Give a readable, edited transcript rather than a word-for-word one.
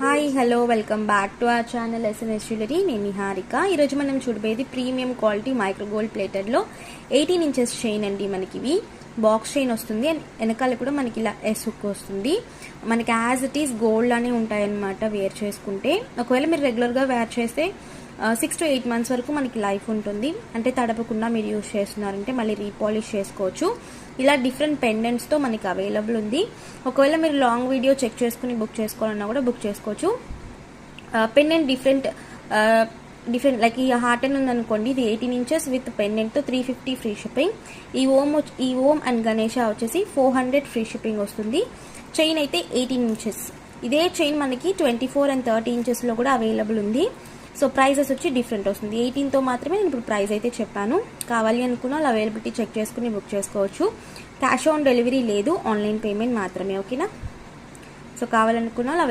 Hi hello welcome back to our channel SNS jewellery. నేను నిహారిక. ఈరోజు మనం చూడబోయేది ప్రీమియం క్వాలిటీ మైక్రో గోల్డ్ ప్లేటెడ్లో 18 ఇంచెస్ చైన్ అండి. మనకి ఇవి బాక్స్ చైన్ వస్తుంది అండ్ వెనకాల కూడా మనకి ఇలా ఎస్ హుక్ వస్తుంది. మనకి యాజ్ ఇట్ ఈస్ గోల్డ్ అని ఉంటాయన్నమాట వేర్ చేసుకుంటే. ఒకవేళ మీరు రెగ్యులర్గా వేర్ చేస్తే 6 to 8 months వరకు మనకి లైఫ్ ఉంటుంది. అంటే తడపకుండా మీరు యూజ్ చేస్తున్నారంటే మళ్ళీ రీపాలిష్ చేసుకోవచ్చు. ఇలా డిఫరెంట్ పెండెంట్స్తో మనకి అవైలబుల్ ఉంది. ఒకవేళ మీరు లాంగ్ వీడియో చెక్ చేసుకుని బుక్ చేసుకోవాలన్నా కూడా బుక్ చేసుకోవచ్చు. పెండెంట్ డిఫరెంట్ లైక్ ఈ హార్ట్ అని ఉందనుకోండి, ఇది 18 inches విత్ పెండెంట్తో 350 ఫ్రీ షిప్పింగ్. ఈ ఓం అండ్ గణేష వచ్చేసి 400 ఫ్రీ షిప్పింగ్ వస్తుంది. చైన్ అయితే 18 inches. ఇదే చైన్ మనకి 24 and 30 inchesలో కూడా అవైలబుల్ ఉంది. సో ప్రైజెస్ వచ్చి డిఫరెంట్ వస్తుంది. 18తో మాత్రమే నేను ఇప్పుడు ప్రైస్ అయితే చెప్పాను. కావాలి అనుకున్న వాళ్ళు అవైలబిలిటీ చెక్ చేసుకుని బుక్ చేసుకోవచ్చు. క్యాష్ ఆన్ డెలివరీ లేదు, ఆన్లైన్ పేమెంట్ మాత్రమే. ఓకేనా? సో కావాలనుకున్న వాళ్ళు